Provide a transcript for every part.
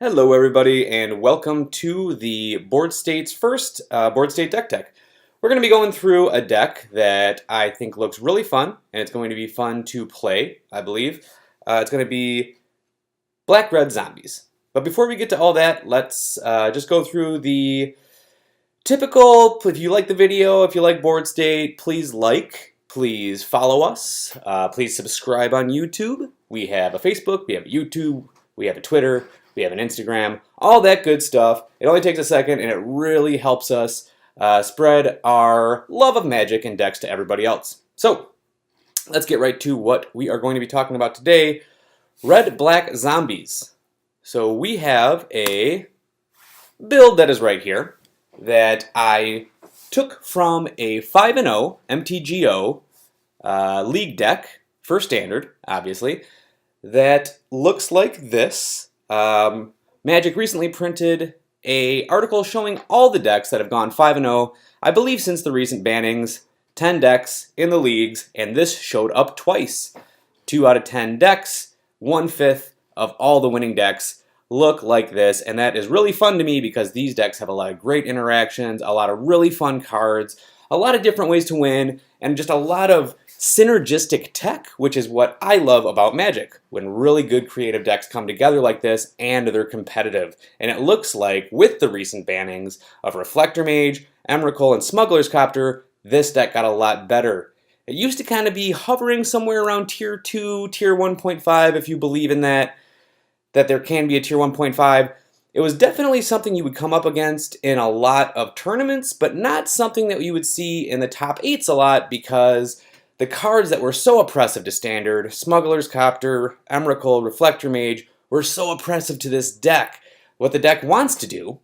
Hello everybody and welcome to the Boardstate's first Boardstate deck tech. We're going to be going through a deck that I think looks really fun and it's going to be fun to play, I believe. It's going to be Black-Red Zombies. But before we get to all that, let's just go through the typical, if you like the video, if you like Boardstate, please follow us, please subscribe on YouTube. We have a Facebook, we have a YouTube, we have a Twitter, we have an Instagram, all that good stuff. It only takes a second and it really helps us spread our love of Magic and decks to everybody else. So, let's get right to what we are going to be talking about today. Red-Black Zombies. So we have a build that is right here that I took from a 5-0 MTGO League deck, for Standard, obviously, that looks like this. Magic recently printed an article showing all the decks that have gone 5-0, I believe since the recent bannings, 10 decks in the leagues, and this showed up twice. 2 out of 10 decks, 1/5 of all the winning decks look like this, and that is really fun to me because these decks have a lot of great interactions, a lot of really fun cards, a lot of different ways to win, and just a lot of synergistic tech, which is what I love about Magic, when really good creative decks come together like this and they're competitive. And it looks like, with the recent bannings of Reflector Mage, Emrakul, and Smuggler's Copter, this deck got a lot better. It used to kind of be hovering somewhere around Tier 2, Tier 1.5, if you believe in that there can be a Tier 1.5. It was definitely something you would come up against in a lot of tournaments, but not something that you would see in the top 8s a lot because the cards that were so oppressive to Standard, Smuggler's Copter, Emrakul, Reflector Mage, were so oppressive to this deck. What the deck wants to do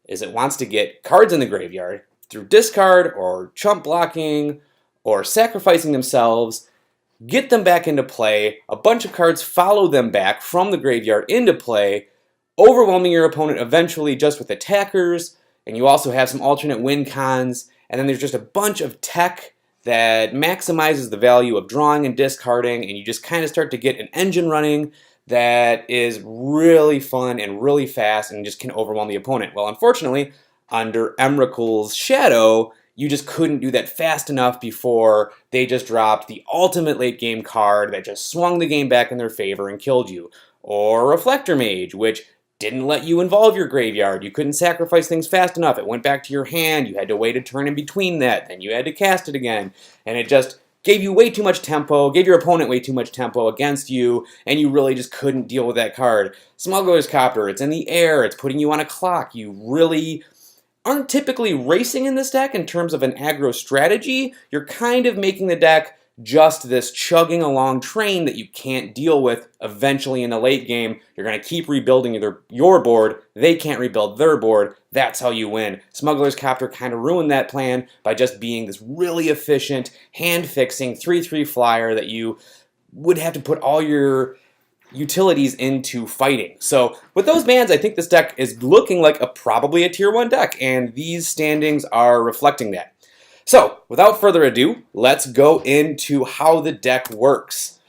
is it wants to get cards in the graveyard through discard or chump blocking or sacrificing themselves, get them back into play, a bunch of cards follow them back from the graveyard into play, overwhelming your opponent eventually just with attackers, and you also have some alternate win cons, and then there's just a bunch of tech that maximizes the value of drawing and discarding, and you just kind of start to get an engine running that is really fun and really fast and just can overwhelm the opponent. Well, unfortunately, under Emrakul's shadow, you just couldn't do that fast enough before they just dropped the ultimate late game card that just swung the game back in their favor and killed you. Or Reflector Mage, which didn't let you involve your graveyard. You couldn't sacrifice things fast enough. It went back to your hand. You had to wait a turn in between that. Then you had to cast it again. And it just gave you way too much tempo, gave your opponent way too much tempo against you, and you really just couldn't deal with that card. Smuggler's Copter, it's in the air, it's putting you on a clock. You really aren't typically racing in this deck in terms of an aggro strategy. You're kind of making the deck just this chugging along train that you can't deal with eventually in the late game. You're going to keep rebuilding your board. They can't rebuild their board. That's how you win. Smuggler's Copter kind of ruined that plan by just being this really efficient, hand-fixing 3/3 flyer that you would have to put all your utilities into fighting. So with those bans, I think this deck is looking like probably a Tier 1 deck, and these standings are reflecting that. So, without further ado, let's go into how the deck works.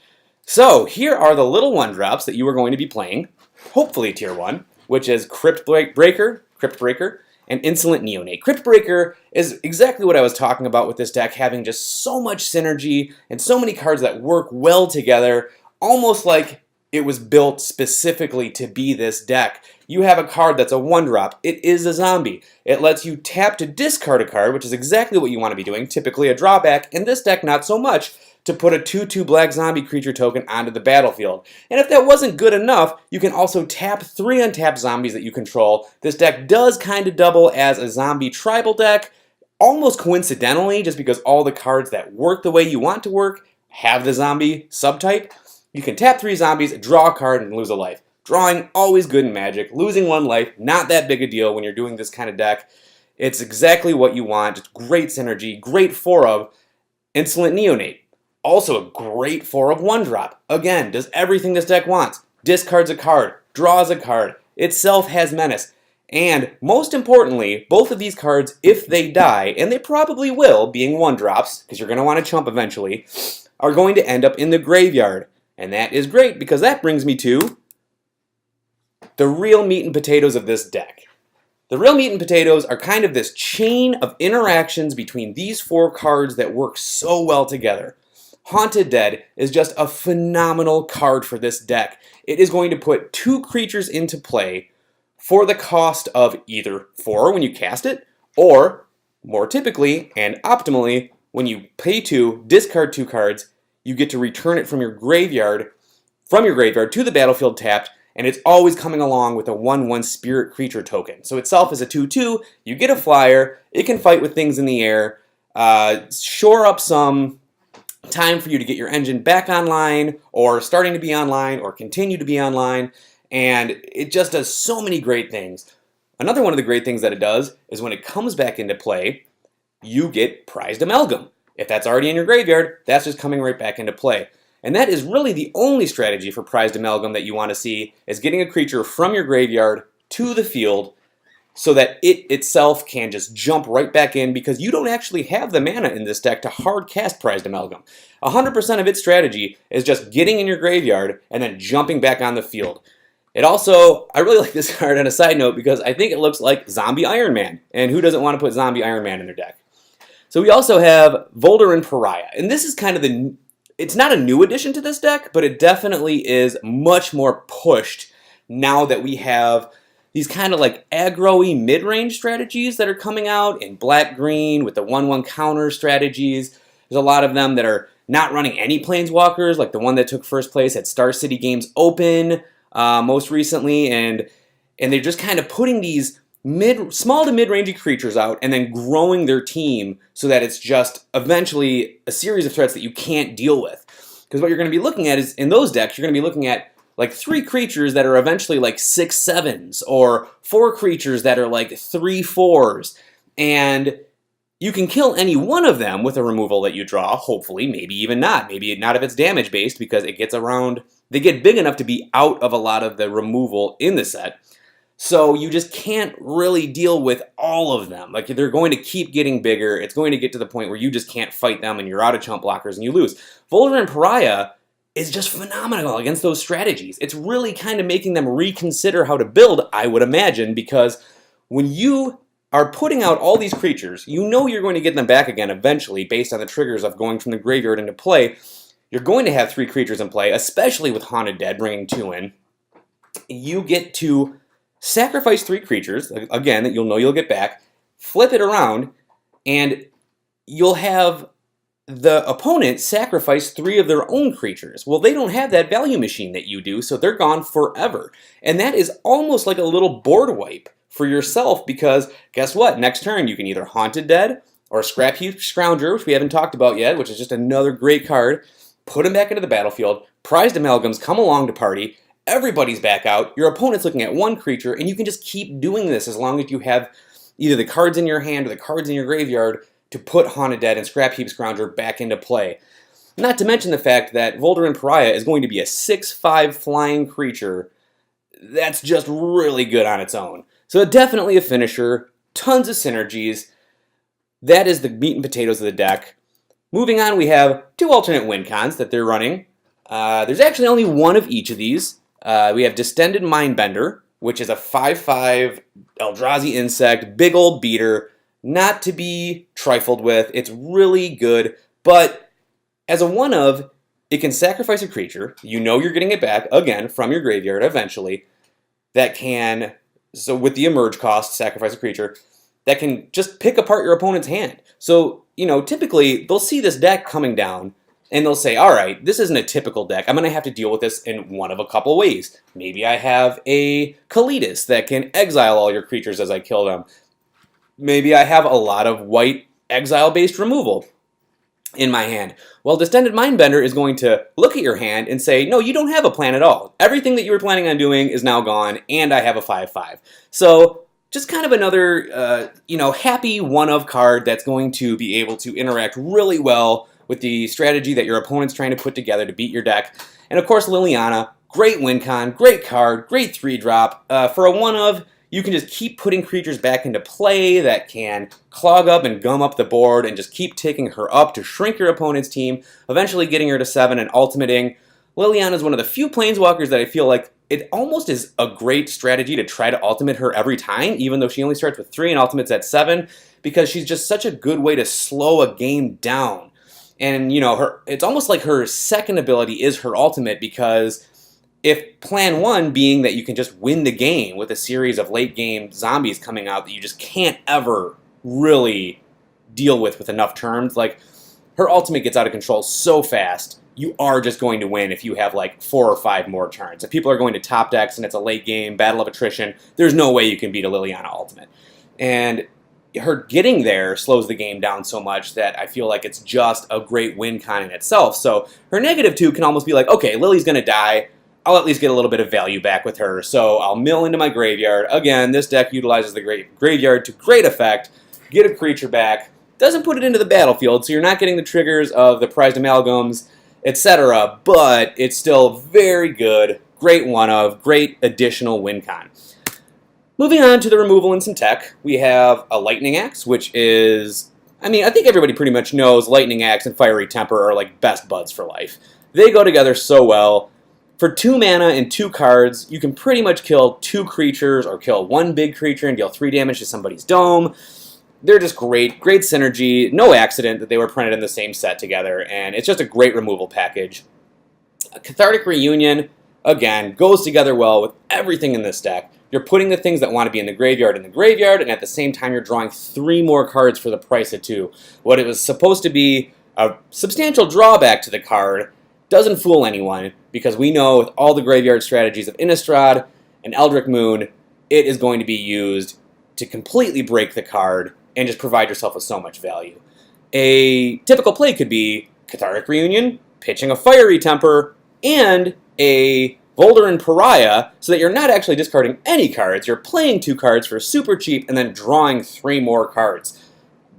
So, here are the little 1-drops that you are going to be playing, hopefully Tier 1, which is Crypt Breaker, and Insolent Neonate. Crypt Breaker is exactly what I was talking about with this deck, having just so much synergy and so many cards that work well together, almost like it was built specifically to be this deck. You have a card that's a 1-drop. It is a zombie. It lets you tap to discard a card, which is exactly what you want to be doing, typically a drawback. In this deck, not so much, to put a 2/2 black zombie creature token onto the battlefield. And if that wasn't good enough, you can also tap 3 untapped zombies that you control. This deck does kind of double as a zombie tribal deck, almost coincidentally, just because all the cards that work the way you want to work have the zombie subtype. You can tap 3 zombies, draw a card, and lose a life. Drawing, always good in Magic. Losing 1 life, not that big a deal when you're doing this kind of deck. It's exactly what you want. It's great synergy, great 4 of Insolent Neonate. Also a great 4 of 1-drop. Again, does everything this deck wants. Discards a card, draws a card, itself has menace. And most importantly, both of these cards, if they die, and they probably will, being 1-drops, because you're going to want to chump eventually, are going to end up in the graveyard. And that is great because that brings me to the real meat and potatoes of this deck. The real meat and potatoes are kind of this chain of interactions between these 4 cards that work so well together. Haunted Dead is just a phenomenal card for this deck. It is going to put 2 creatures into play for the cost of either 4 when you cast it, or more typically and optimally, when you pay 2, discard 2 cards, you get to return it from your graveyard to the battlefield tapped, and it's always coming along with a 1/1 spirit creature token. So itself is a 2/2, you get a flyer, it can fight with things in the air, shore up some time for you to get your engine back online, or starting to be online, or continue to be online, and it just does so many great things. Another one of the great things that it does is when it comes back into play, you get Prized Amalgam. If that's already in your graveyard, that's just coming right back into play. And that is really the only strategy for Prized Amalgam that you want to see, is getting a creature from your graveyard to the field so that it itself can just jump right back in, because you don't actually have the mana in this deck to hard cast Prized Amalgam. 100% of its strategy is just getting in your graveyard and then jumping back on the field. It also, I really like this card on a side note because I think it looks like Zombie Iron Man, and who doesn't want to put Zombie Iron Man in their deck? So we also have Voldaren Pariah, and this is kind of it's not a new addition to this deck, but it definitely is much more pushed now that we have these kind of like aggro-y mid-range strategies that are coming out in black-green with the 1/1 counter strategies. There's a lot of them that are not running any Planeswalkers, like the one that took first place at Star City Games Open most recently, and they're just kind of putting these small to mid-rangey creatures out and then growing their team so that it's just eventually a series of threats that you can't deal with. Because what you're going to be looking at is, in those decks, you're going to be looking at like 3 creatures that are eventually like 6/7s, or 4 creatures that are like 3/4s, and you can kill any one of them with a removal that you draw, hopefully, maybe even not. Maybe not if it's damage based, because it gets around, they get big enough to be out of a lot of the removal in the set. So you just can't really deal with all of them. Like, they're going to keep getting bigger. It's going to get to the point where you just can't fight them and you're out of chump blockers and you lose. Voldaren Pariah is just phenomenal against those strategies. It's really kind of making them reconsider how to build, I would imagine, because when you are putting out all these creatures, you know you're going to get them back again eventually based on the triggers of going from the graveyard into play. You're going to have 3 creatures in play, especially with Haunted Dead bringing 2 in. You get to sacrifice 3 creatures, again, that you'll know you'll get back, flip it around, and you'll have the opponent sacrifice 3 of their own creatures. Well, they don't have that value machine that you do, so they're gone forever. And that is almost like a little board wipe for yourself, because guess what? Next turn, you can either Haunted Dead or Scrap Heap Scrounger, which we haven't talked about yet, which is just another great card, put them back into the battlefield, Prized Amalgams come along to party, everybody's back out, your opponent's looking at 1 creature, and you can just keep doing this as long as you have either the cards in your hand or the cards in your graveyard to put Haunted Dead and Scrap Heap Scrounger back into play. Not to mention the fact that Voldaren Pariah is going to be a 6/5 flying creature that's just really good on its own. So definitely a finisher, tons of synergies. That is the meat and potatoes of the deck. Moving on, we have 2 alternate win cons that they're running. There's actually only 1 of each of these. We have Distended Mindbender, which is a 5/5 Eldrazi insect, big old beater, not to be trifled with. It's really good, but as a 1-of, it can sacrifice a creature. You know you're getting it back, again, from your graveyard eventually. That can, so with the emerge cost, sacrifice a creature, that can just pick apart your opponent's hand. So, you know, typically, they'll see this deck coming down, and they'll say, all right, this isn't a typical deck. I'm going to have to deal with this in one of a couple ways. Maybe I have a Kalitas that can exile all your creatures as I kill them. Maybe I have a lot of white exile-based removal in my hand. Well, Distended Mindbender is going to look at your hand and say, no, you don't have a plan at all. Everything that you were planning on doing is now gone, and I have a 5/5. So just kind of another, happy 1-of card that's going to be able to interact really well with the strategy that your opponent's trying to put together to beat your deck. And of course, Liliana, great win con, great card, great 3-drop. For a 1-of, you can just keep putting creatures back into play that can clog up and gum up the board and just keep taking her up to shrink your opponent's team, eventually getting her to 7 and ultimating. Liliana is one of the few planeswalkers that I feel like it almost is a great strategy to try to ultimate her every time, even though she only starts with 3 and ultimates at 7, because she's just such a good way to slow a game down. And, it's almost like her second ability is her ultimate, because if plan 1 being that you can just win the game with a series of late game zombies coming out that you just can't ever really deal with enough turns, like, her ultimate gets out of control so fast, you are just going to win if you have like 4 or 5 more turns. If people are going to top decks and it's a late game battle of attrition, there's no way you can beat a Liliana ultimate. And her getting there slows the game down so much that I feel like it's just a great win con in itself. So her -2 can almost be like, okay, Lily's going to die. I'll at least get a little bit of value back with her. So I'll mill into my graveyard. Again, this deck utilizes the graveyard to great effect. Get a creature back. Doesn't put it into the battlefield, so you're not getting the triggers of the prized amalgams, etc., but it's still very good, great one-of, great additional win con. Moving on to the removal and some tech, we have a Lightning Axe, which is, I think everybody pretty much knows Lightning Axe and Fiery Temper are like best buds for life. They go together so well. For 2 mana and 2 cards, you can pretty much kill 2 creatures or kill 1 big creature and deal 3 damage to somebody's dome. They're just great synergy. No accident that they were printed in the same set together, and it's just a great removal package. A Cathartic Reunion, again, goes together well with everything in this deck. You're putting the things that want to be in the graveyard, and at the same time you're drawing 3 more cards for the price of 2. What it was supposed to be a substantial drawback to the card doesn't fool anyone, because we know with all the graveyard strategies of Innistrad and Eldritch Moon, it is going to be used to completely break the card and just provide yourself with so much value. A typical play could be Cathartic Reunion, pitching a Fiery Temper, and a Voldaren Pariah, so that you're not actually discarding any cards, you're playing 2 cards for super cheap and then drawing 3 more cards.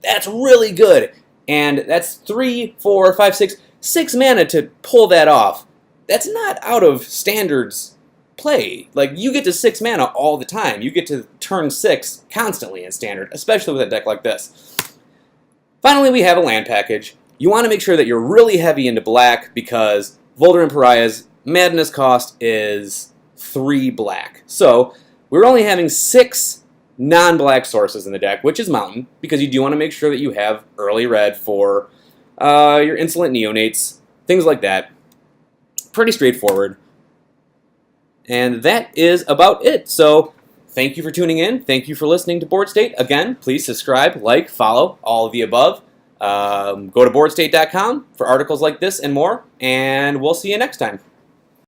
That's really good, and that's 3, 4, 5, 6 mana to pull that off. That's not out of standards play. Like, you get to 6 mana all the time. You get to turn 6 constantly in Standard, especially with a deck like this. Finally, we have a land package. You want to make sure that you're really heavy into black, because Voldaren Pariah's madness cost is 3 black. So, we're only having 6 non-black sources in the deck, which is Mountain, because you do want to make sure that you have early red for your Insolent Neonates, things like that. Pretty straightforward. And that is about it. So, thank you for tuning in. Thank you for listening to Boardstate. Again, please subscribe, like, follow, all of the above. Go to boardstate.com for articles like this and more, and we'll see you next time.